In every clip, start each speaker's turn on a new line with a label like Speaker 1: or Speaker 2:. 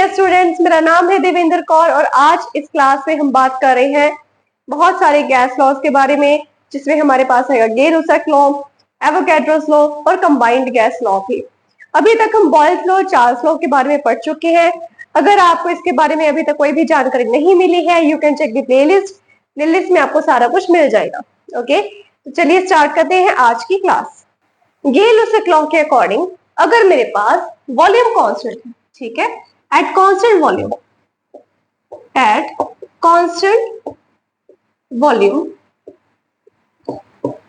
Speaker 1: Dear students, मेरा नाम है देवेंद्र कौर और आज इस क्लास में हम बात कर रहे हैं बहुत सारे गैस लॉज के बारे में, जिसमें हमारे पास है गे-लुसाक लॉ, एवोगैड्रोस लॉ और कंबाइंड गैस लॉ भी। अभी तक हम बॉयल्स लॉ, चार्ल्स लॉ के बारे में पढ़ चुके हैं। अगर आपको इसके बारे में अभी तक कोई भी जानकारी नहीं मिली है, you can check the playlist. Playlist में आपको सारा कुछ मिल जाएगा। ओके, तो चलिए स्टार्ट करते हैं आज की क्लास। गे-लुसाक लॉ के अकॉर्डिंग अगर मेरे पास वॉल्यूम कांस्टेंट है, ठीक है, at constant volume,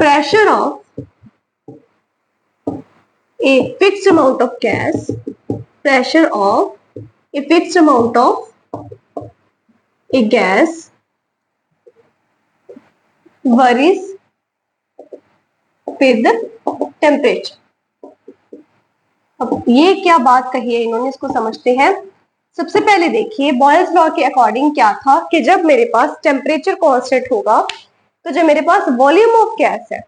Speaker 1: pressure of a fixed amount of gas, a gas varies with the temperature। अब ये क्या बात कही है इन्होंने, इसको समझते हैं। सबसे पहले देखिए बॉयल्स लॉ के अकॉर्डिंग क्या था कि जब मेरे पास टेम्परेचर कांस्टेंट होगा तो जो मेरे पास वॉल्यूम ऑफ गैस है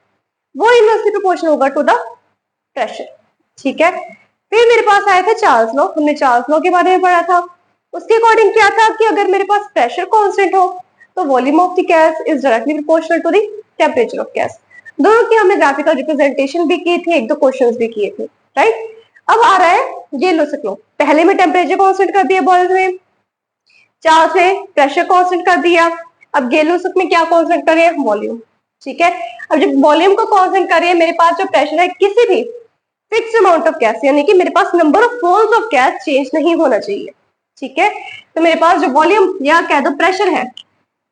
Speaker 1: वो इनवर्सली प्रोपोर्शनल होगा टू द प्रेशर, ठीक है। फिर मेरे पास आया था चार्ल्स लॉ, हमने चार्ल्स लॉ के बारे में पढ़ा था। उसके अकॉर्डिंग क्या था कि अगर मेरे पास प्रेशर कांस्टेंट हो तो volume of the gas is directly proportional to the temperature of gas. दोनों की हमने ग्राफिकल रिप्रेजेंटेशन भी की थी, एक दो क्वेश्चंस भी किए थे, राइट। अब आ रहा है गे-लुसाक लॉ। पहले में टेम्परेचर कांस्टेंट कर दिया बॉयल्स में, चार्ल्स में प्रेशर कांस्टेंट कर दिया। अब गे-लुसाक में क्या कांस्टेंट करें? वॉल्यूम, ठीक है। अब जब वॉल्यूम को कांस्टेंट करें, मेरे पास जो प्रेशर है किसी भी फिक्स अमाउंट ऑफ गैस, यानी कि मेरे पास number of moles of gas change नहीं होना चाहिए, ठीक है। तो मेरे पास जो वॉल्यूम या कह दो प्रेशर है,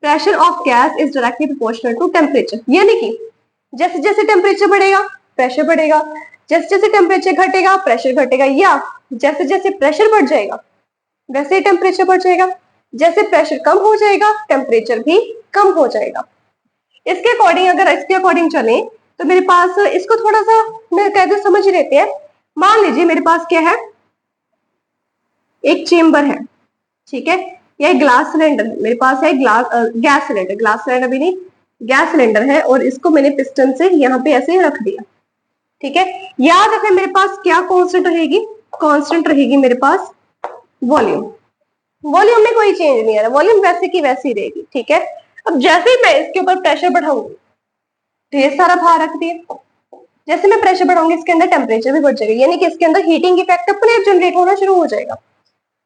Speaker 1: pressure of gas is directly proportional to temperature, यानी कि जैसे जैसे टेम्परेचर बढ़ेगा प्रेशर बढ़ेगा, जैसे जैसे टेम्परेचर घटेगा प्रेशर घटेगा, या जैसे जैसे प्रेशर बढ़ जाएगा वैसे ही टेम्परेचर बढ़ जाएगा। जैसे प्रेशर कम हो जाएगा टेम्परेचर भी कम हो जाएगा। इसके अकॉर्डिंग अगर इसके अकॉर्डिंग चले तो मेरे पास इसको थोड़ा सा मैं कहते समझ लेते हैं। मान लीजिए मेरे पास क्या है, एक चेम्बर है, ठीक है, या ग्लास सिलेंडर है। मेरे पास है गैस सिलेंडर, ग्लास सिलेंडर भी नहीं, गैस सिलेंडर है, और इसको मैंने पिस्टन से यहाँ पे ऐसे रख दिया, ठीक है। याद रखें मेरे पास क्या कांस्टेंट रहेगी? कांस्टेंट रहेगी मेरे पास वॉल्यूम। वॉल्यूम में कोई चेंज नहीं आ रहा, वॉल्यूम वैसे की वैसी रहेगी, ठीक है। अब जैसे ही मैं इसके ऊपर प्रेशर बढ़ाऊंगी, ढेर सारा भार रख दिया, जैसे मैं प्रेशर बढ़ाऊंगी इसके अंदर टेम्परेचर भी बढ़ जाएगा, यानी कि इसके अंदर हीटिंग इफेक्ट अपने आप जनरेट होना शुरू हो जाएगा,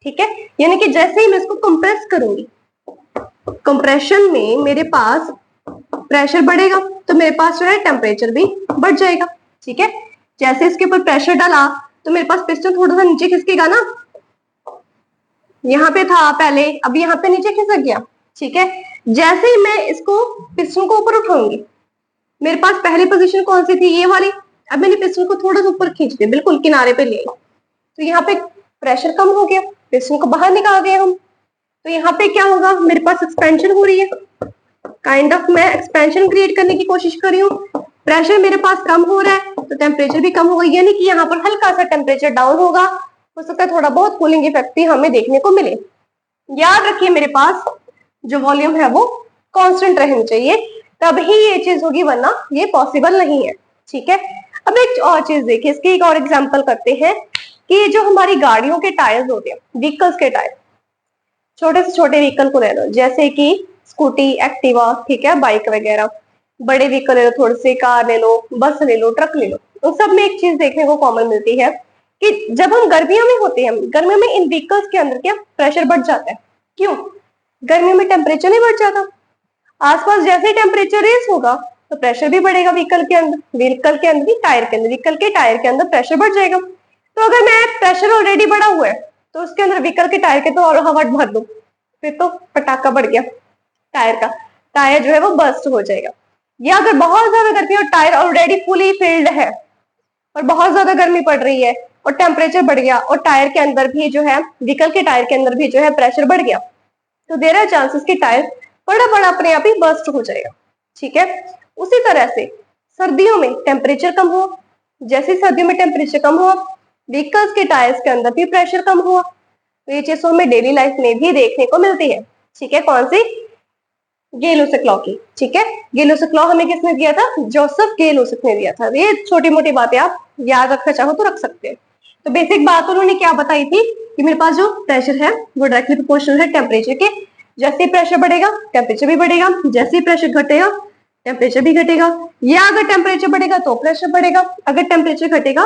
Speaker 1: ठीक है। यानी कि जैसे ही मैं इसको कंप्रेस करूंगी, कंप्रेशन में मेरे पास प्रेशर बढ़ेगा तो मेरे पास जो है टेम्परेचर भी बढ़ जाएगा, ठीक है। जैसे इसके ऊपर प्रेशर डाला तो मेरे पास पिस्टन थोड़ा सा नीचे खिसकेगा ना, यहाँ पे था पहले, अब यहाँ पे नीचे खिसक गया, ठीक है। जैसे ही मैं इसको पिस्टन को ऊपर उठाऊंगी, मेरे पास पहली पोजीशन कौन सी थी? ये वाली। अब मैंने पिस्टन को थोड़ा सा ऊपर खींच दिया, बिल्कुल किनारे पे ले, तो यहाँ पे प्रेशर कम हो गया, पिस्टन को बाहर निकाल दिया हम। तो यहाँ पे क्या होगा? मेरे पास एक्सपेंशन हो रही है, काइंड ऑफ मैं एक्सपेंशन क्रिएट करने की कोशिश कर रही हूँ। प्रेशर मेरे पास कम हो रहा है तो टेम्परेचर भी कम होगा, यानी कि यहाँ पर हल्का सा टेम्परेचर डाउन होगा, हो सकता है थोड़ा बहुत कूलिंग इफेक्ट भी हमें देखने को मिले। याद रखिए मेरे पास जो वॉल्यूम है वो कांस्टेंट रहनी चाहिए, तभी ये चीज होगी, वरना ये पॉसिबल नहीं है, ठीक है। अब एक और चीज देखिए, इसकी एक और एग्जांपल करते हैं कि जो हमारी गाड़ियों के टायर्स होते हैं, व्हीकल्स के टायर, छोटे से छोटे व्हीकल को ले लो, जैसे कि स्कूटी, एक्टिवा, ठीक है, बाइक वगैरह। बड़े व्हीकल ले लो, थोड़े से कार ले लो, बस ले लो, ट्रक ले लो, उन सब में एक चीज देखने को कॉमन मिलती है कि जब हम गर्मियों में होते हैं, गर्मियों में इन व्हीकल्स के अंदर क्या प्रेशर बढ़ जाता है? क्यों? गर्मियों में टेम्परेचर नहीं बढ़ जाता, आसपास जैसे ही टेम्परेचर रेस होगा तो प्रेशर भी बढ़ेगा व्हीकल के अंदर, व्हीकल के अंदर, टायर के अंदर, व्हीकल के टायर के अंदर प्रेशर बढ़ जाएगा। तो अगर मैं प्रेशर ऑलरेडी बढ़ा हुआ है तो उसके अंदर व्हीकल के टायर के तो और हवा भर दो, फिर तो पटाखा बढ़ गया टायर का, टायर जो है वो बर्स्ट हो जाएगा। या अगर बहुत ज्यादा गर्मी और टायर ऑलरेडी फुली फिल्ड है और बहुत ज्यादा गर्मी पड़ रही है और टेम्परेचर बढ़ गया और टायर के अंदर भी जो है, व्हीकल के टायर के अंदर भी जो है प्रेशर बढ़ गया, तो देयर आर चांसेस कि टायर बड़ा बड़ा अपने आप ही बर्स्ट हो जाएगा, ठीक है। उसी तरह से सर्दियों में टेम्परेचर कम हो, जैसे सर्दियों में टेम्परेचर कम हो, व्हीकल्स के टायर्स के अंदर भी प्रेशर कम हुआ, तो ये चीज हमें डेली लाइफ में भी देखने को मिलती है, ठीक है। कौन सी? गे-लुसाक लॉ की, ठीक है। गे-लुसाक लॉ हमें किसने दिया था? जोसेफ गे-लुसाक ने दिया था। ये छोटी मोटी बातें आप याद रखना चाहो तो रख सकते हैं। तो बेसिक बात उन्होंने क्या बताई थी कि मेरे पास जो प्रेशर है वो डायरेक्टली प्रोपोर्शनल है टेम्परेचर के। जैसे ही प्रेशर बढ़ेगा टेम्परेचर भी बढ़ेगा, जैसे ही प्रेशर घटेगा टेम्परेचर भी घटेगा, या अगर टेम्परेचर बढ़ेगा तो प्रेशर बढ़ेगा, अगर टेम्परेचर घटेगा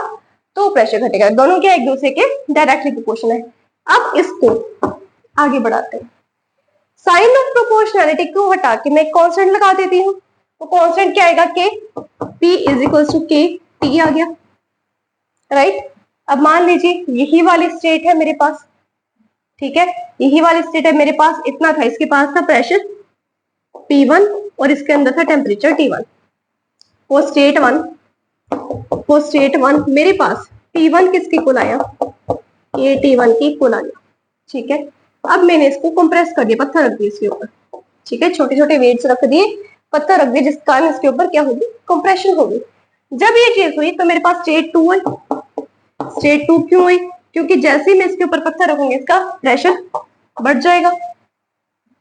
Speaker 1: तो प्रेशर घटेगा। दोनों क्या एक दूसरे के डायरेक्टली प्रोपोर्शनल है। अब इसको आगे बढ़ाते हैं। साइन ऑफ प्रोपोर्शनैलिटी को हटा के मैं कांस्टेंट लगा देती हूँ। तो कांस्टेंट क्या आएगा? के। P इज इक्वल टू के टी आ गया, राइट। अब मान लीजिए यही वाली स्टेट है मेरे पास, ठीक है, यही वाली स्टेट है मेरे पास। इतना था, इसके पास था प्रेशर P1 और इसके अंदर था टेम्परेचर T1। वो स्टेट वन मेरे पास P1 किसके इक्वल आया? के T1 के इक्वल आ गया, ठीक है। अब मैंने इसको कंप्रेस कर दिया, पत्थर रख दिया इसके ऊपर, ठीक है, छोटे छोटे वेट्स रख दिए, पत्थर रख दिए, जिस कारण इसके ऊपर क्या होगी? कंप्रेशन होगी। जब ये चीज हुई तो मेरे पास स्टेट 2 है। स्टेट 2 क्यों हुई? क्योंकि जैसे ही मैं इसके ऊपर पत्थर रखूंगी इसका प्रेशर बढ़ जाएगा,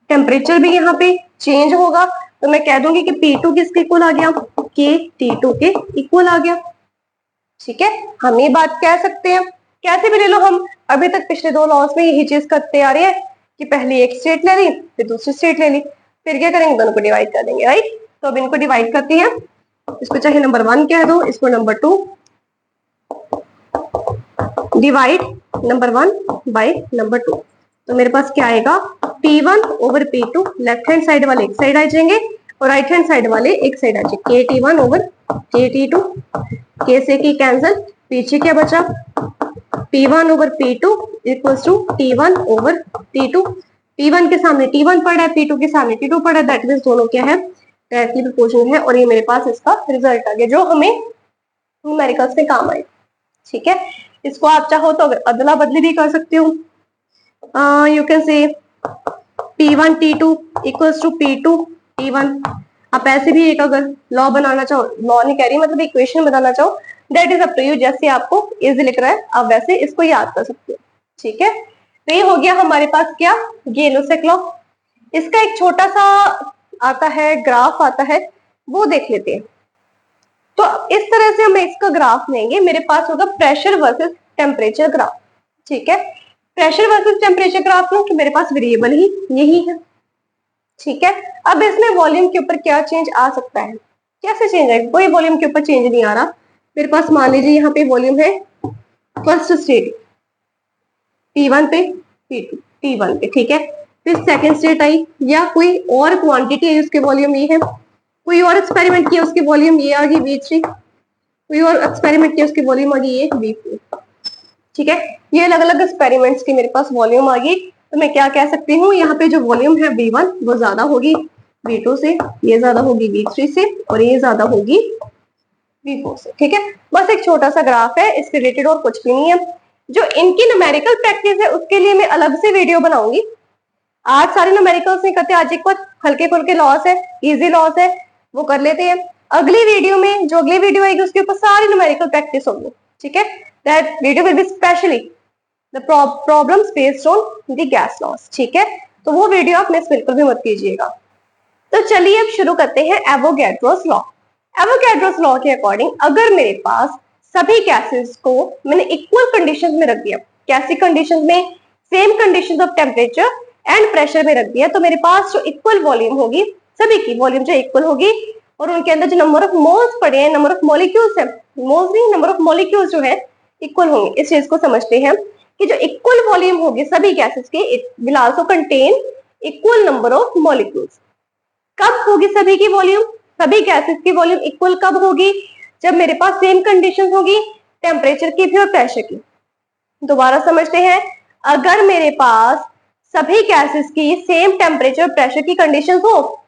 Speaker 1: टेम्परेचर भी यहाँ पे चेंज होगा। तो मैं कह दूंगी कि P2 किसके इक्वल आ गया? के T2 के इक्वल आ गया, ठीक है। हम ये बात कह सकते हैं। कैसे भी ले लो, हम अभी तक पिछले दो लॉस में यही चीज करते आ रहे हैं कि पहले एक स्टेट ले ली, फिर दूसरी स्टेट ले ली, फिर क्या करेंगे? दोनों को डिवाइड कर देंगे, राइट। तो अब इनको डिवाइड करते हैं। इसको चाहे नंबर 1 कह दो, इसको number 2। Divide number 1 by number 2। तो मेरे पास क्या आएगा? P1 over P2, left hand side वाले एक साइड आ जाएंगे और राइट हैंड साइड वाले एक साइड आ जाएंगे। KT1 ओवर KT2, के से की कैंसिल, पीछे क्या बचा? P1 over P2 equals to T1 over T2। P1 के सामने T1 पड़ा है, P2 के सामने T2 पड़ा है, दैट मींस दोनों क्या है? डायरेक्टली प्रोपोर्शनल है। और ये मेरे पास इसका रिजल्ट आ गया जो हमें न्यूमेरिकल्स में काम आए, ठीक है। इसको आप चाहो तो अदला बदली भी कर सकते हो। You can say P1 T2 equals to P2 T1। आप ऐसे भी एक अगर लॉ बनाना चाहो, लॉ नहीं कह रही, मतलब इक्वेशन बनाना चाहो, that is up to you. जैसे आपको इजी लिख रहा है आप वैसे इसको याद कर सकते हो, ठीक है। तो ये हो गया हमारे पास क्या? गेलो-सेक लॉ। इसका एक छोटा सा आता है, ग्राफ आता है, वो देख लेते हैं। तो इस तरह से हम इसका ग्राफ लेंगे। मेरे पास होगा प्रेशर वर्सेस टेम्परेचर ग्राफ, ठीक है। प्रेशर वर्सेस टेम्परेचर ग्राफ लो कि मेरे पास वेरिएबल ही यही है, ठीक है। अब इसमें वॉल्यूम के ऊपर क्या चेंज आ सकता है? कैसे चेंज है? कोई वॉल्यूम के ऊपर चेंज नहीं आ रहा। मेरे पास मान लीजिए यहाँ पे वॉल्यूम है फर्स्ट स्टेट P1 पे, P2 T1 पे, ठीक है। फिर सेकंड स्टेट आई, या कोई और क्वांटिटी है उसके वॉल्यूम ये है, कोई और एक्सपेरिमेंट किया उसकी वॉल्यूम ये आ गई V3, कोई और एक्सपेरिमेंट किया उसकी वॉल्यूम आ गई ये V4, ठीक है। ये अलग अलग एक्सपेरिमेंट्स की मेरे पास वॉल्यूम आ गई। तो मैं क्या कह सकती हूँ? यहाँ पे जो वॉल्यूम है V1 वो ज्यादा होगी V2 से, ये ज्यादा होगी V3 से, और ये ज्यादा होगी V4 से, ठीक है। बस एक छोटा सा ग्राफ है, इसके रिलेटेड और कुछ भी नहीं है। जो इनकी न्यूमेरिकल प्रैक्टिस है उसके लिए मैं अलग से वीडियो बनाऊंगी। आज सारे न्यूमेरिकल्स नहीं करते, आज एक कुछ हल्के फुल्के लॉस है, इजी लॉस है, वो कर लेते हैं। अगली वीडियो में, जो अगली वीडियो आएगी उसके ऊपर सारी न्यूमेरिकल प्रैक्टिस होगी, ठीक है। That video will be specially the problems based on the gas laws, ठीक है। तो वो वीडियो आप मिस बिल्कुल भी मत कीजिएगा। तो चलिए अब शुरू करते हैं एवोगैड्रोस लॉ। एवोगैड्रोस लॉ के अकॉर्डिंग अगर मेरे पास सभी गैसेस को मैंने इक्वल कंडीशंस में रख दिया, कैसी कंडीशंस में? Same conditions of temperature and pressure में रख दिया, तो मेरे पास जो इक्वल वॉल्यूम होगी, सभी की वॉल्यूम जो इक्वल होगी, और उनके अंदर जो नंबर ऑफ मोल्स पड़े हैं, नंबर ऑफ मॉलिक्यूल्स है, मोल्स नहीं, नंबर ऑफ मॉलिक्यूल्स जो है इक्वल होंगे। इस चीज को समझते हैं कि जो इक्वल वॉल्यूम होगी सभी गैसेस की, it will also contain equal number of molecules. कब होगी सभी की वॉल्यूम, सभी गैसेस की वॉल्यूम इक्वल कब होगी? जब मेरे पास सेम कंडीशंस होगी, टेम्परेचर की भी और प्रेशर की। दोबारा समझते हैं, अगर मेरे पास सभी गैसेस की सेम टेम्परेचर और प्रेशर की कंडीशंस हो,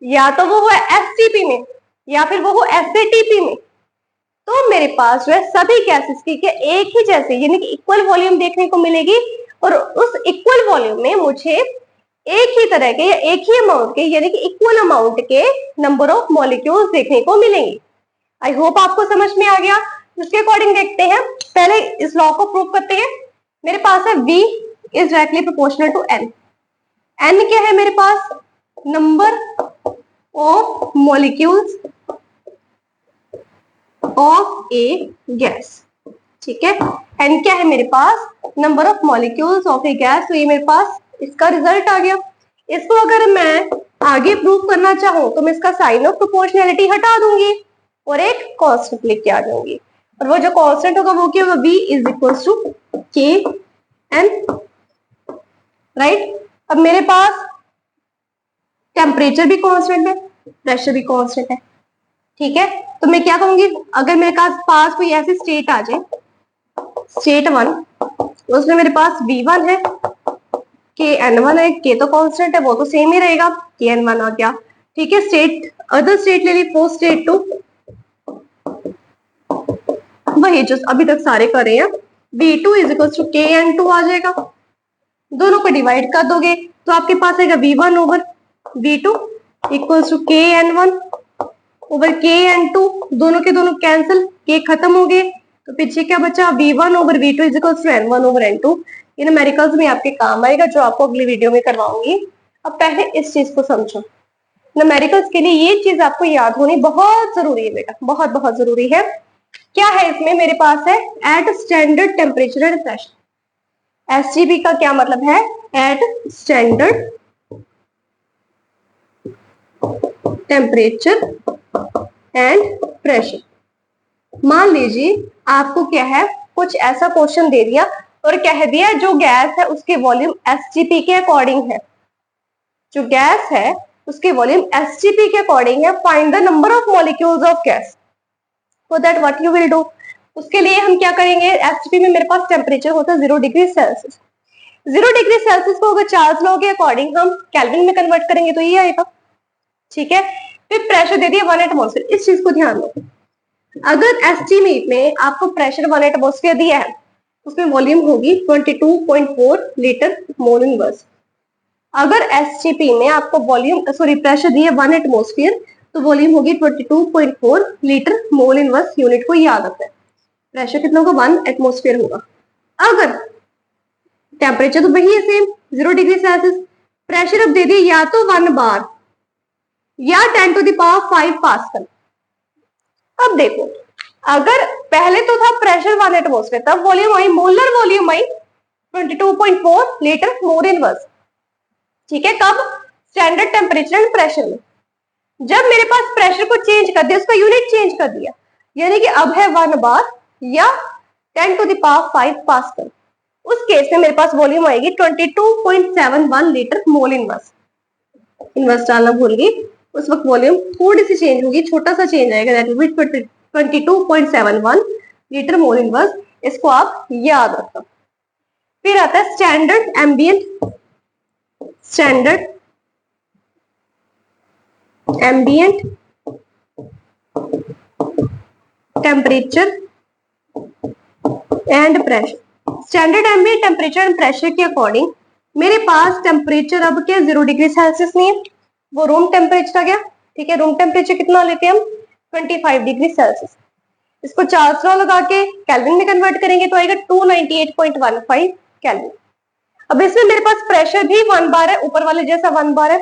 Speaker 1: या तो वो है एसटीपी में या फिर वो हो एसएटीपी में, तो मेरे पास जो है सभी गैसेस की के एक ही जैसे यानी कि इक्वल वॉल्यूम देखने को मिलेगी, और उस इक्वल वॉल्यूम में मुझे एक ही तरह के या एक ही अमाउंट के यानी कि इक्वल अमाउंट के नंबर ऑफ मॉलिक्यूल्स देखने को मिलेंगे। आई होप आपको समझ में आ गया। उसके अकॉर्डिंग देखते हैं, पहले इस लॉ को प्रूव करते हैं। मेरे पास है V is directly proportional to N। N क्या है मेरे पास? Number of molecules of a gas, ठीक है। एन क्या है मेरे पास, number of molecules of a gas, तो ये मेरे पास इसका रिजल्ट आ गया। इसको अगर मैं आगे प्रूव करना चाहूं तो मैं इसका साइन ऑफ प्रोपोर्शनैलिटी हटा दूंगी और एक कांस्टेंट लिख के आ जाऊंगी, और वो जो कांस्टेंट होगा वो क्या होगा, V इज इक्वल टू के एन, राइट। अब मेरे पास टेम्परेचर भी कांस्टेंट है, प्रेशर भी कांस्टेंट है, ठीक है। तो मैं क्या कहूंगी, अगर मेरे पास कोई ऐसी स्टेट आ जाए, स्टेट 1, उसमें मेरे पास V1 है, के N1 है, के तो कांस्टेंट है वो तो सेम ही रहेगा, के N1 आ गया, ठीक है। स्टेट अदर स्टेट ले ली, फोर स्टेट 2, वही जो अभी तक सारे कर रहे हैं, V2 इज इक्वल टू के N2 आ जाएगा। दोनों को डिवाइड कर दोगे तो आपके पास आएगा V1 over V2 equals to के N1 ओवर के N2, दोनों के दोनों कैंसिल, के खत्म हो गए, तो पीछे क्या बचा, V1 over V2 is equals to N1 over N2। ये न्यूमेरिकल्स में आपके काम आएगा जो आपको अगली वीडियो में करवाऊंगी। अब पहले इस चीज को समझो, न्यूमेरिकल्स के लिए ये चीज आपको याद होनी बहुत जरूरी है बेटा, बहुत बहुत जरूरी है। क्या है इसमें, मेरे पास है at standard temperature and pressure. STP का क्या मतलब है, at standard temperature and pressure. मान लीजिए आपको क्या है, कुछ ऐसा क्वेश्चन दे दिया और कह दिया जो गैस है उसके वॉल्यूम एसटीपी के अकॉर्डिंग है, जो गैस है उसके वॉल्यूम एसटीपी के अकॉर्डिंग है, find the number of molecules of gas. For that what you will do, उसके लिए हम क्या करेंगे, एसटीपी में मेरे पास टेम्परेचर होता है 0 डिग्री सेल्सियस। 0 डिग्री सेल्सियस को अगर चार्ल्स लॉ के अकॉर्डिंग हम केल्विन में कन्वर्ट करेंगे तो ये आएगा, ठीक है। फिर प्रेशर दे दिया 1 एटमॉस्फेयर, इस चीज को ध्यान दो, अगर एस्टीमेट में आपको प्रेशर 1 एटमॉस्फेयर दिया है उसमें वॉल्यूम होगी 22.4 लीटर मोल इनवर्स। अगर एसटीपी में आपको वॉल्यूम सॉरी प्रेशर दिया 1 एटमॉस्फेयर तो वॉल्यूम होगी 22.4 लीटर मोल इनवर्स, यूनिट को याद रखना है। प्रेशर कितना होगा, 1 एटमॉस्फेयर होगा। अगर टेम्परेचर तो वही है सेम 0 डिग्री सेल्सियस, प्रेशर अब दे दिए या तो 1 बार या 10 टू द पावर 5 पास्कल। अब देखो, अगर पहले तो था प्रेशर 1 एटमॉस्फेयर, तब वॉल्यूम आई, मोलर वॉल्यूम आई 22.4 लीटर मोल इनवर्स, ठीक है। कब, स्टैंडर्ड टेम्परेचर एंड प्रेशर में। जब मेरे पास प्रेशर को चेंज कर दिया, उसका यूनिट चेंज कर दिया, यानी कि अब है 1 बार या 10 टू द पावर 5 पास्कल, उस केस में मेरे पास वॉल्यूम आएगी 22.71 लीटर मोल इनवर्स। इनवर्स डालना भूल गई, उस वक्त वॉल्यूम थोड़ी सी चेंज होगी, छोटा सा चेंज आएगा, that will B 22.71 litre mole inverse. इसको आप याद रखो। फिर आता है standard ambient, standard ambient temperature and pressure. Standard ambient temperature and pressure के अकॉर्डिंग मेरे पास टेम्परेचर अब क्या 0 डिग्री सेल्सियस नहीं है, वो रूम टेम्परेचर आ गया, ठीक है। रूम टेम्परेचर कितना लेते हैं हम, 25 डिग्री सेल्सियस। इसको चार्ल्स लॉ लगा के केल्विन में कन्वर्ट करेंगे तो आएगा 298.15 केल्विन। अब इसमें मेरे पास प्रेशर भी 1 बार है, ऊपर वाले जैसा 1 बार है,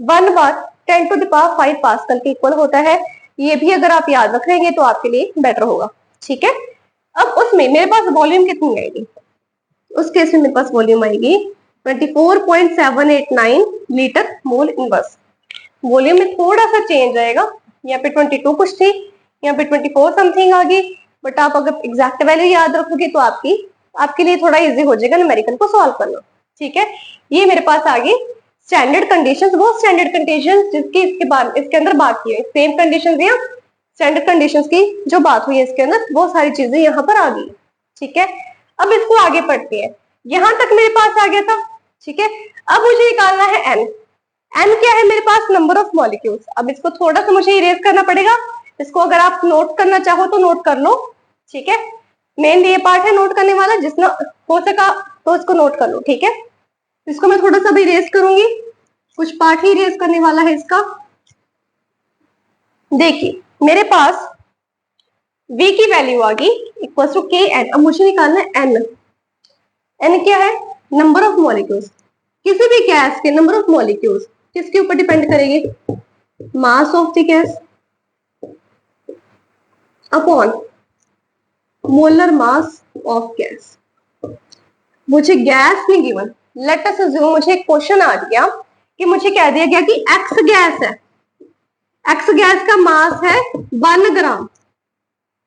Speaker 1: 1 बार 10 टू द पावर 5 पास्कल के इक्वल होता है। ये भी अगर आप याद रख लेंगे तो आपके लिए बेटर होगा, ठीक है। अब उसमें मेरे पास वॉल्यूम कितनी आएगी, उस केस में मेरे पास वॉल्यूम आएगी 24.789 लीटर मोल इनवर्स। वॉल्यूम में थोड़ा सा चेंज आएगा, यहाँ पे 22 कुछ थी, यहाँ पे 24 समथिंग आ गई, बट आप अगर एग्जैक्ट वैल्यू याद रखोगे तो आपके लिए थोड़ा इजी हो जाएगा न्यूमेरिकल को सॉल्व करना, ठीक है। ये मेरे पास आ गई स्टैंडर्ड कंडीशंस, वो स्टैंडर्ड कंडीशंस जिसकी इसके अंदर बात की है, सेम कंडीशंस या स्टैंडर्ड कंडीशंस की जो बात हुई है इसके अंदर, वो सारी चीजें यहाँ पर आ गई, ठीक है। अब इसको आगे पढ़ते हैं, यहां तक मेरे पास आ गया था, ठीक है। अब मुझे निकालना है एन। एन क्या है मेरे पास, नंबर ऑफ मॉलिक्यूल्स। अब इसको थोड़ा सा मुझे इरेज करना पड़ेगा, इसको अगर आप नोट करना चाहो तो नोट कर लो, ठीक है। मेन ये पार्ट है नोट करने वाला, जितना हो सका तो इसको नोट कर लो, ठीक है। इसको मैं थोड़ा सा भी इरेज करूंगी, कुछ पार्ट ही इरेज करने वाला है इसका। देखिए मेरे पास V की वैल्यू आ गई इक्वल टू के एन। अब मुझे निकालना है एन। एन क्या है, नंबर ऑफ मॉलिक्यूल्स। किसी भी गैस के नंबर ऑफ मॉलिक्यूल्स किसके ऊपर डिपेंड करेंगे, mass of the gas upon molar mass of gas. मुझे गैस नहीं गिवन, लेट अस अज्यूम मुझे एक क्वेश्चन आ गया कि मुझे कह दिया गया कि एक्स गैस है, एक्स गैस का मास है 1 ग्राम,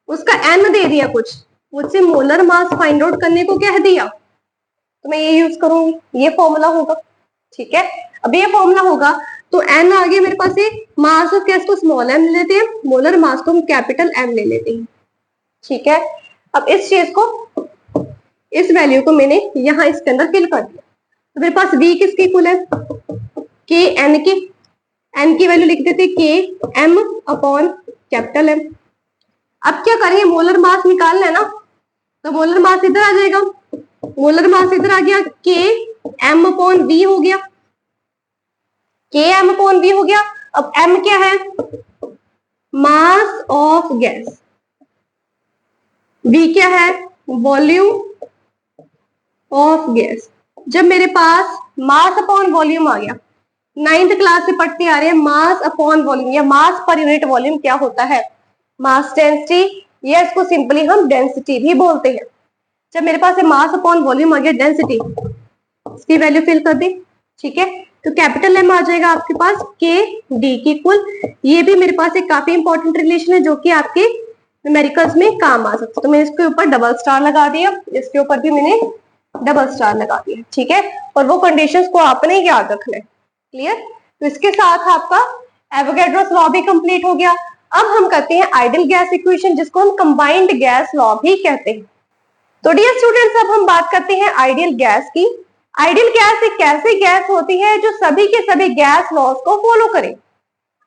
Speaker 1: उसका एन दे दिया कुछ, मुझसे मोलर मास फाइंड आउट करने को कह दिया, तो मैं ये यूज करूंगी, ये फॉर्मूला होगा। ठीक है, अब ये फॉर्मूला होगा तो एन आ गया मेरे पास, मास ऑफ गैस को स्मॉल एम ले लेते हैं, मोलर मास को हम कैपिटल एम ले लेते हैं। ठीक है, अब इस चीज को, इस वैल्यू को मैंने यहां इसके अंदर फिल कर दिया, तो मेरे पास v किसकी इक्वल है, के एन की, एन की वैल्यू लिख देते के एम अपॉन कैपिटल एम। अब क्या करेंगे, मोलर मास निकालना है ना, तो मोलर मास इधर आ जाएगा, मोलर मास इधर आ गया, के एम अपॉन वी हो गया, के एम अपॉन वी हो गया। अब एम क्या है, मास ऑफ गैस, वी क्या है, वॉल्यूम ऑफ गैस। जब मेरे पास मास अपॉन वॉल्यूम आ गया, 9th क्लास से पढ़ते आ रहे हैं, मास अपॉन वॉल्यूम या मास पर यूनिट वॉल्यूम क्या होता है, मास डेंसिटी, या इसको सिंपली हम डेंसिटी भी बोलते हैं। जब मेरे पास मास अपॉन वॉल्यूम आ गया, डेंसिटी, इसकी वैल्यू फिल कर दी। ठीक है, तो कैपिटल एम आ जाएगा आपके पास के डी की इक्वल। ये भी मेरे पास एक काफी इंपॉर्टेंट रिलेशन है जो कि आपके न्यूमेरिकल्स में काम आ सकता है, तो मैंने इसके ऊपर डबल स्टार लगा दिया, इसके ऊपर भी मैंने डबल स्टार लगा दिया। ठीक है, और वो कंडीशंस को आपने याद रखना है। क्लियर, तो इसके साथ आपका एवोगैड्रोस लॉ भी कंप्लीट हो गया। अब हम करते हैं आइडियल गैस इक्वेशन, जिसको हम कंबाइंड गैस लॉ भी कहते हैं। तो डियर स्टूडेंट्स, अब हम बात करते हैं आइडियल गैस की। आइडियल गैस एक ऐसी गैस होती है जो सभी के सभी गैस लॉज को फॉलो करे।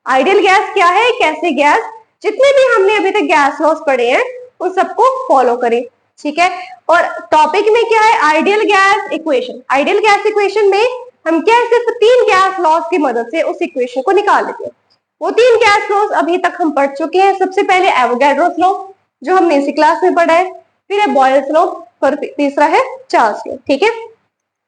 Speaker 1: आइडियल गैस क्या है, एक ऐसी गैस जितने भी हमने अभी तक गैस लॉज पढ़े हैं उन सबको फॉलो करे। ठीक है, और टॉपिक में क्या है, ideal gas equation. Ideal gas equation में हम क्या है, सिर्फ 3 गैस लॉज की मदद से उस इक्वेशन को निकाल लेते हैं। वो 3 गैस लॉज अभी तक हम पढ़ चुके हैं। सबसे पहले एवोगैड्रोस लॉ, जो हमने इसी क्लास में पढ़ा है, फिर है बॉयल्स लॉ, और तीसरा है चार्ल्स लॉ। ठीक है,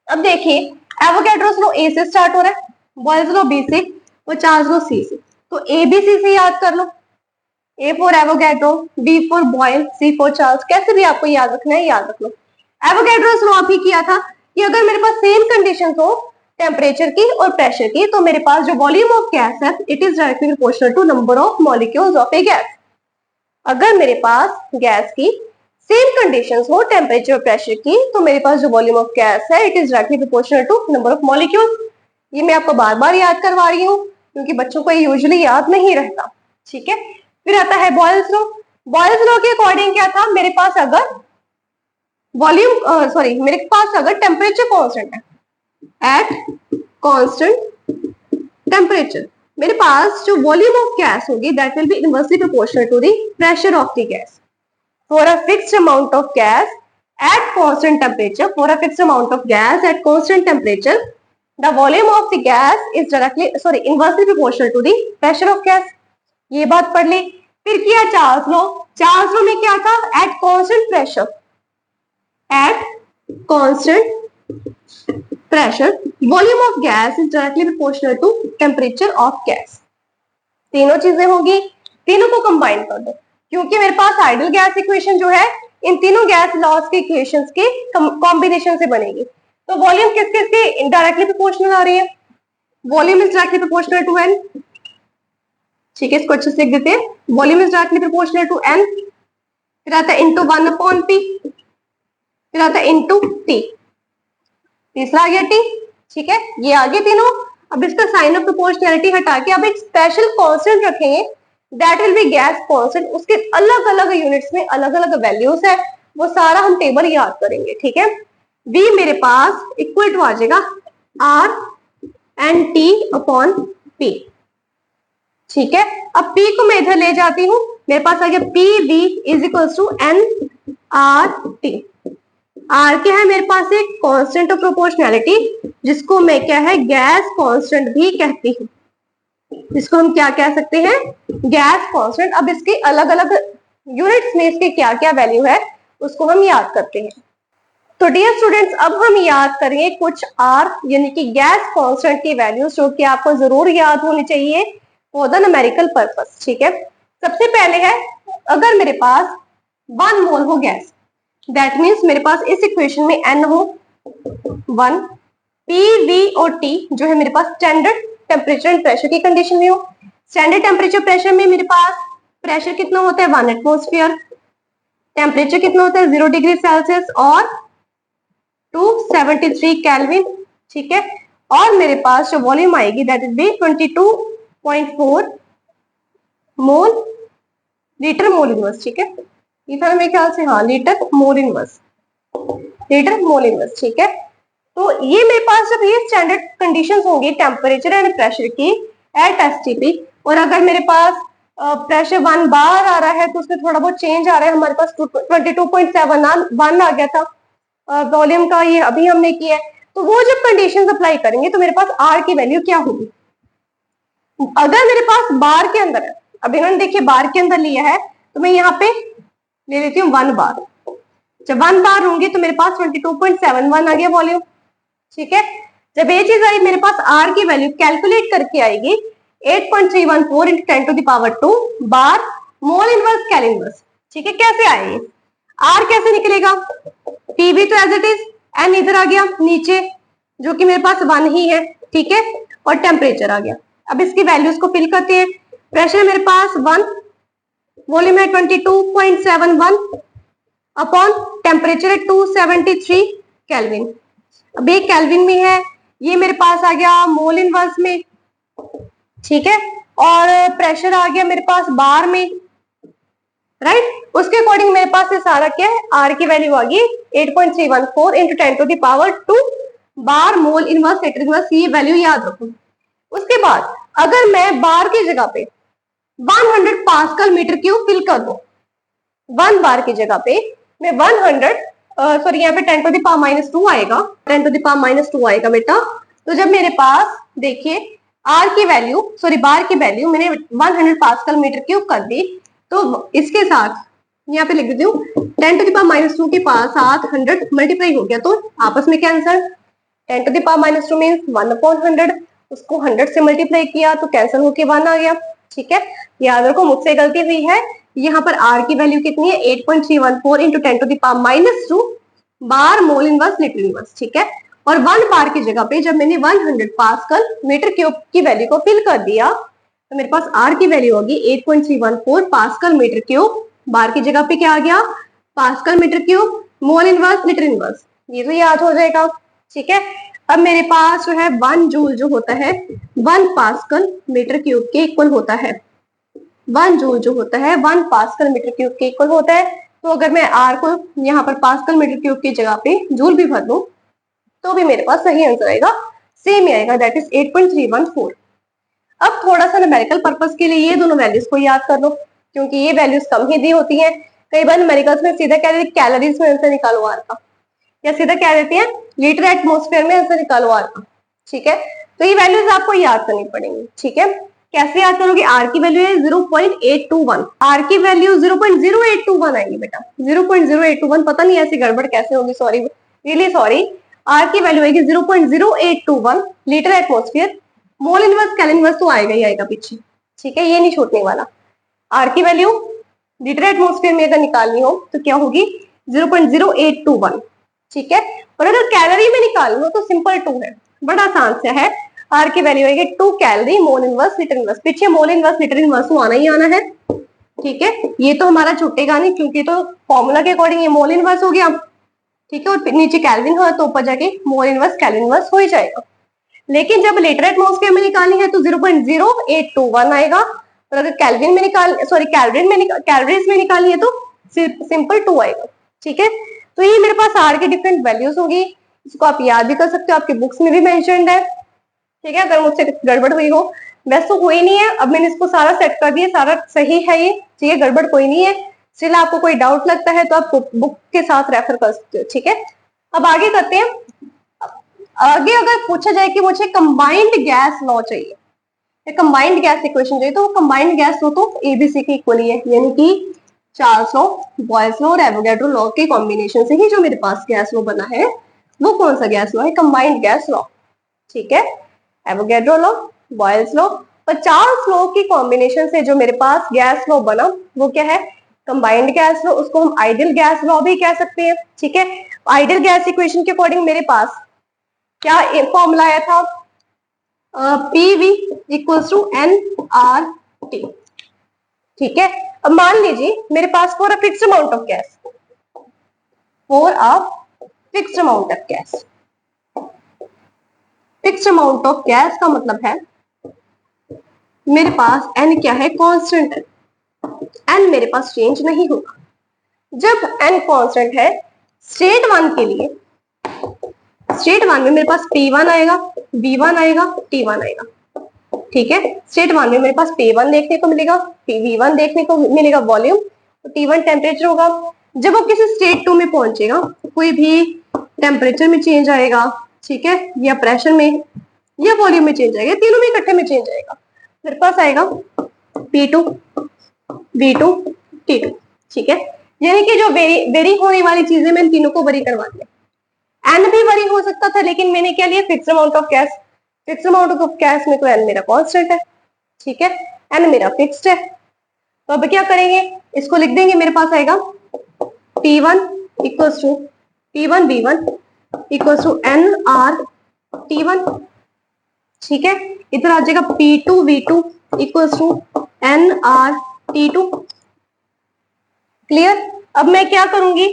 Speaker 1: अब देखिए एवोगैड्रोस लॉ ए से स्टार्ट हो रहा है, बॉयल्स लॉ बी से, और चार्ल्स लॉ सी से। तो ए बी सी से याद कर लो, A for Avogadro, B for Boyle, C for Charles, कैसे भी आपको याद रखना है याद रख लो। एवोगैड्रोस लॉ भी किया था कि अगर मेरे पास सेम कंडीशन हो टेम्परेचर की और प्रेशर की, तो मेरे पास जो वॉल्यूम ऑफ गैस है it is directly proportional to number of molecules of a gas. अगर मेरे पास गैस की सेम कंडीशंस हो टेम्परेचर और प्रेशर की, तो मेरे पास जो वॉल्यूम ऑफ गैस है it is directly proportional to number of molecules. ये मैं आपको बार बार याद करवा रही हूँ क्योंकि बच्चों को ये यूजुअली याद नहीं रहता। ठीक है, फिर आता है बॉयल्स लॉ। बॉयल्स लॉ के अकॉर्डिंग क्या था, मेरे पास अगर वॉल्यूम मेरे पास अगर टेम्परेचर कांस्टेंट है, एट कांस्टेंट टेम्परेचर, मेरे पास जो वॉल्यूम ऑफ गैस होगी that will be inversely proportional to the pressure of the gas. For a fixed amount of gas at constant temperature, for a fixed amount of gas at constant temperature, the volume of the gas is inversely proportional to the pressure of gas. ये बात पढ़ ली। फिर किया Charles law. Charles law में क्या था, at constant pressure, at constant pressure, volume of gas is directly proportional to temperature of gas. तीनों चीजें होगी, तीनों को कंबाइन कर दो, क्योंकि मेरे पास आइडियल गैस इक्वेशन जो है इन तीनों गैस लॉज के इक्वेशंस के कॉम्बिनेशन से बनेगी। तो वॉल्यूम किस किस के डायरेक्टली प्रोपोर्शनल आ रही है, volume is directly proportional to N. ठीक है, इसको अच्छे से लिख देते हैं, volume is directly proportional to N, फिर आता है इंटू 1 अपॉन पी, फिर आता है इंटू टी, तीसरा आ गया टी। ठीक है, ये आगे तीनों। अब इसका साइन ऑफ प्रोपोर्शनैलिटी हटा के अब एक स्पेशल कांस्टेंट रखेंगे, that will B gas constant. उसके अलग अलग यूनिट्स में अलग अलग वैल्यूज है, वो सारा हम टेबल याद करेंगे। ठीक है, V मेरे पास इक्वल टू आ जाएगा R and T upon P। ठीक है, अब P को मैं इधर ले जाती हूँ, मेरे पास आ गया PV is equal to NRT। R क्या है मेरे पास, एक कांस्टेंट ऑफ प्रोपोर्शनैलिटी, जिसको मैं क्या है गैस कांस्टेंट भी कहती हूँ, इसको हम क्या कह सकते हैं, गैस कांस्टेंट। अब इसके अलग अलग यूनिट्स में इसके क्या क्या वैल्यू है उसको हम याद करते हैं। तो डियर स्टूडेंट्स, अब हम याद करेंगे कुछ आर यानी कि गैस कांस्टेंट की वैल्यूज जो कि आपको जरूर याद होनी चाहिए फॉर द न्यूमेरिकल पर्पस। ठीक है, सबसे पहले है, अगर मेरे पास 1 मोल हो गैस। दैट मीन्स मेरे पास इस इक्वेशन में n हो 1, P, V और T जो है मेरे पास स्टैंडर्ड टेम्परेचर एंड प्रेशर की कंडीशन में हो। स्टैंडर्ड टेम्परेचर प्रेशर में मेरे पास प्रेशर कितना होता है 1 एटमोस्फियर, टेम्परेचर कितना होता है 0 डिग्री सेल्सियस और 273 केल्विन, ठीक है। और मेरे पास जो वॉल्यूम आएगी that is be 22.4 mole litre mole inverse, ठीक है। ये था मेरे ख्याल से, हाँ litre mole inverse, litre mole inverse, ठीक है। तो ये मेरे पास जब ये स्टैंडर्ड कंडीशंस होंगी टेम्परेचर एंड प्रेशर की एट एसटीपी, और अगर मेरे पास प्रेशर 1 बार आ रहा है तो उसमें थोड़ा बहुत चेंज आ रहा है, हमारे पास 22.71 आ गया था वॉल्यूम का, ये अभी हमने किया है। तो वो जब कंडीशंस अप्लाई करेंगे तो मेरे पास आर की वैल्यू क्या होगी। अगर मेरे पास बार के अंदर है, अब इन्होंने देखिए बार के अंदर लिया है, तो मैं यहाँ पे ले लेती हूँ 1 बार। जब 1 बार होंगे तो मेरे पास 22.71 आ गया वॉल्यूम, ठीक है। जब ये चीज आई मेरे पास आर की वैल्यू कैलकुलेट करके आएगी 8.314 into 10 to the power 2 bar mole inverse cal inverse, ठीक है। कैसे आएगी आर, कैसे निकलेगा, पीवी तो एज इट इज, एन इधर आ गया नीचे जो कि मेरे पास 1 ही है, ठीक है, और टेम्परेचर आ गया। अब इसकी वैल्यूज को फिल करते हैं। प्रेशर मेरे पास 1, वॉल्यूम है 22.71 अपॉन टेम्परेचर है 273 केल्विन। अब ये केल्विन में है, ये मेरे पास आ गया मोल इनवर्स में, ठीक है, और प्रेशर आ गया मेरे पास बार में, राइट। उसके अकॉर्डिंग मेरे पास ये सारा क्या है, आर की वैल्यू आ गई 8.314 into 10 to the power 2 bar mole inverse litre inverse, ये वैल्यू याद रखो। उसके बाद अगर मैं बार की जगह पे 100 पास्कल मीटर क्यूब फिल कर दो, 1 बार की जगह पे मैं 100 सॉरी यहाँ पे 10 टू द पावर -2 आएगा, 10 टू द पावर -2 आएगा बेटा। तो जब मेरे पास देखिए आर की वैल्यू सॉरी बार की वैल्यू मैंने 100 पास्कल मीटर क्यूब कर दी, तो इसके साथ यहाँ पे लिख देती हूँ 10 टू द पावर -2 के पास साथ 100 मल्टीप्लाई हो गया, तो आपस में cancel, 10 to the power -2 means 1/100, उसको 100 से मल्टीप्लाई किया तो कैंसिल होके 1 आ गया, ठीक है। याद रखो मुझसे गलती हुई है, यहाँ पर आर की वैल्यू कितनी है 8.314 into 10 to the power -2 bar mole inverse litre inverse, ठीक है। और 1 बार की जगह पे जब मैंने 100 पास्कल मीटर क्यूब की वैल्यू को फिल कर दिया तो मेरे पास आर की वैल्यू होगी 8.314 पास्कल मीटर क्यूब, बार की जगह पे क्या आ गया pascal metre cube mole inverse litre inverse, ये तो याद हो जाएगा, ठीक है। अब मेरे पास जो है 1 जूल जो होता है 1 पास्कल मीटर क्यूब के इक्वल होता है, 1 जूल जो होता है 1 पास्कल मीटर क्यूब के इक्वल होता है। तो अगर मैं आर को यहाँ पर पास्कल मीटर क्यूब की जगह पे जूल भी भर दूं तो भी मेरे पास सही आंसर आएगा, सेम ही आएगा, दैट इज 8.314। अब थोड़ा सा न्यूमेरिकल पर्पस के लिए ये दोनों वैल्यूज को याद कर लो, क्योंकि ये वैल्यूज कम ही दी होती हैं। कई बार न्यूमेरिकल्स में सीधा कह देते कैलोरीज में आंसर निकालो आर का, या सीधा कह देते हैं लीटर एटमोस्फेयर में आंसर निकालो आर का, ठीक है। तो ये वैल्यूज आपको याद करनी पड़ेंगी, ठीक है। कैसे याद करोगे, आर की वैल्यू है 0.821, आर की वैल्यू 0.0821 आएगी बेटा, 0.0821, पता नहीं ऐसी गड़बड़ कैसे होगी, सॉरी रियली सॉरी। आर की वैल्यू आएगी 0.0821 लीटर एटमोस्फियर, मोल इनवर्स कैल इनवर्स तो आएगा ही आएगा पीछे, ठीक है, ये नहीं छूटने वाला। आर की वैल्यू लीटर एटमोस्फियर में अगर निकालनी हो तो क्या होगी 0.0821, ठीक है। और अगर कैलोरी में निकालनी हो तो सिंपल 2 है, बड़ा आसान सा है। आर की वैल्यू आएगी 2 कैलोरी मोल इनवर्स लीटर इनवर्स, पीछे मोल इनवर्स लीटर इनवर्स आना ही आना है, ठीक है। ये तो हमारा छूटेगा नहीं क्योंकि तो फॉर्मूला के अकॉर्डिंग ये मोल इनवर्स हो गया, ठीक है, और नीचे कैल्विन हो तो ऊपर जाके मोल इनवर्स कैल इनवर्स हो ही जाएगा। लेकिन जब लीटर एटमोस्फेयर में निकालनी है तो 0.0821 आएगा, और अगर कैल्विन में कैलोरीज में निकालनी है तो सिंपल 2 आएगा, ठीक है। तो ये मेरे पास आर की डिफरेंट वैल्यूज होगी, इसको आप याद भी कर सकते हो, आपके बुक्स में भी मेंशन्ड है, ठीक है। अगर मुझसे गड़बड़ हुई हो, वैसे तो हुई नहीं है, अब मैंने इसको सारा सेट कर दिया, सारा सही है ये, ठीक है, गड़बड़ कोई नहीं है। स्टिल आपको कोई डाउट लगता है तो आप बुक के साथ रेफर कर सकते हो, ठीक है। अब आगे करते हैं। आगे अगर पूछा जाए कि मुझे कंबाइंड गैस लॉ चाहिए, कंबाइंड गैस इक्वेशन चाहिए, तो कंबाइंड गैस लॉ तो एबीसी के इक्वल ही है, यानी कि चार्ल्स लॉ, बॉयल्स लॉ और एवोगैड्रो लॉ के कॉम्बिनेशन से ही जो मेरे पास गैस लॉ बना है वो कौन सा गैस लॉ है, कंबाइंड गैस लॉ, ठीक है। एवोगैड्रो लॉ, बॉयल्स लॉ और चार्ल्स लॉ की कॉम्बिनेशन से जो मेरे पास गैस लॉ बना वो क्या है, कंबाइंड गैस लॉ, उसको हम आइडियल गैस लॉ भी कह सकते हैं, ठीक है। आइडियल गैस इक्वेशन के अकॉर्डिंग मेरे पास क्या फॉर्मूला आया था, PV equals to N R T, ठीक है। अब मान लीजिए मेरे पास for a fixed amount of gas, for a fixed amount of gas, fixed amount of gas का मतलब है मेरे पास एन क्या है, कांस्टेंट है, एन मेरे पास चेंज नहीं होगा। जब एन कांस्टेंट है स्टेट वन के लिए, स्टेट वन में मेरे पास P1 आएगा, V1 आएगा, T1 आएगा, ठीक है। स्टेट वन में मेरे पास P1 देखने को मिलेगा, V1 देखने को मिलेगा वॉल्यूम, T1 टेम्परेचर होगा। जब वो किसी स्टेट टू में पहुंचेगा कोई भी टेम्परेचर में चेंज आएगा, ठीक है, या प्रेशर में या वॉल्यूम में चेंज आएगा, तीनों में इकट्ठे में चेंज आएगा, मेरे पास आएगा P2 V2 T2, ठीक है। यानी कि जो वेरी होने वाली चीजें मैं इन तीनों को वरी करवा दिया। एन भी वरी हो सकता था लेकिन मैंने क्या लिया, fixed amount of gas, fixed amount of gas में तो एन मेरा कांस्टेंट है, ठीक है, एन मेरा फिक्स्ड है। तो अब क्या करेंगे, इसको लिख देंगे, मेरे पास आएगा P1 equals to P1 V1 equals to N R T1, ठीक है। इधर आ जाएगा P2 V2 equals to N R T2, clear. अब मैं क्या करूंगी,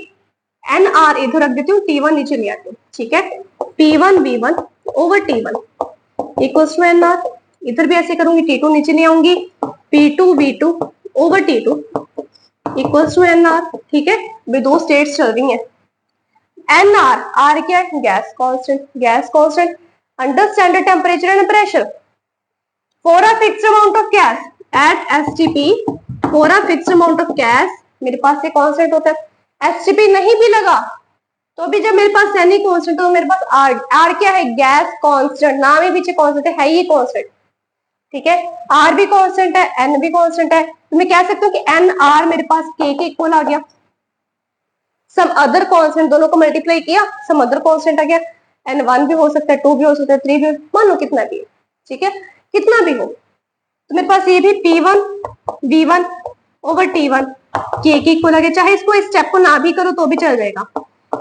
Speaker 1: एन आर इधर रख देती हूँ, T1 नीचे ले आती हूँ, ठीक है। P1 V1 over T1 equals to N R, इधर भी ऐसे करूंगी, T2 नीचे ले आऊंगी, P2 V2 over T2 equals to N R, ठीक है। भी दो स्टेट्स चल रही हैं। एन आर, आर क्या है, gas constant, gas constant under standard temperature and pressure for a fixed amount of gas at STP, for a fixed amount of gas मेरे पास ये कांस्टेंट होता है। एसटीपी नहीं भी लगा तो भी जब मेरे पास एन ही कांस्टेंट हो, मेरे पास आर, आर क्या है, गैस कांस्टेंट, नाम ही पीछे कांस्टेंट है ही कांस्टेंट, ठीक है। आर भी कांस्टेंट है, एन भी कांस्टेंट है, तो मैं कह सकती हूँ कि एन आर मेरे पास के इक्वल आ गया। सम अदर कांस्टेंट दोनों को मल्टीप्लाई किया, सम अदर कांस्टेंट आ गया, एन 1 भी हो सकता है, 2 भी हो सकता है, 3 भी, मान लो कितना भी है, ठीक है, कितना भी हो। तो मेरे पास ये भी P1 V1 ओवर T1 के इक्वल आ गया। चाहे इसको इस स्टेप को ना भी करो तो भी चल जाएगा,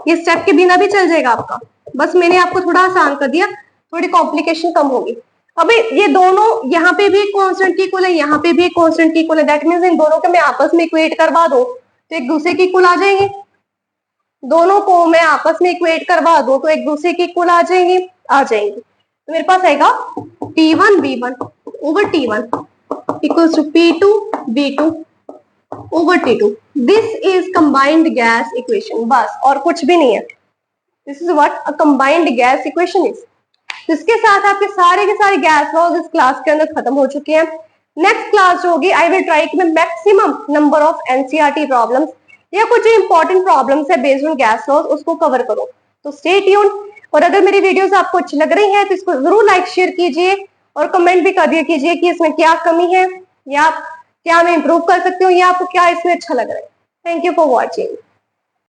Speaker 1: ये स्टेप के बिना भी चल जाएगा आपका, बस मैंने आपको थोड़ा आसान कर दिया, थोड़ी कॉम्प्लिकेशन कम होगी। अब ये दोनों यहाँ पे भी कांस्टेंट की इक्वल है, यहाँ पे भी कांस्टेंट की इक्वल है, दैट मींस इन दोनों को मैं आपस में इक्वेट करवा दो तो एक दूसरे की इक्वल आ जाएंगे। दोनों को मैं आपस में इक्वेट करवा दो तो एक दूसरे की इक्वल आ जाएंगे, तो मेरे पास आएगा P1 V1 over T1 equals to P2 V2 over T2। This is combined gas equation, बस और कुछ भी नहीं है। This is what a combined gas equation is. जिसके साथ आपके सारे के सारे गैस लॉज इस क्लास के अंदर खत्म हो चुके हैं। नेक्स्ट क्लास जो होगी, आई विल ट्राई कि मैं maximum number of NCERT problems या कुछ जो इंपॉर्टेंट प्रॉब्लम्स है बेस्ड ऑन गैस लॉज उसको कवर करो। तो स्टे ट्यून्ड, और अगर मेरी वीडियोस आपको अच्छी लग रही है तो इसको जरूर लाइक शेयर कीजिए और कमेंट भी कर दिया कीजिए कि इसमें क्या कमी है या क्या मैं इंप्रूव कर सकती हूँ या आपको क्या इसमें अच्छा लग रहा है। Thank you for watching.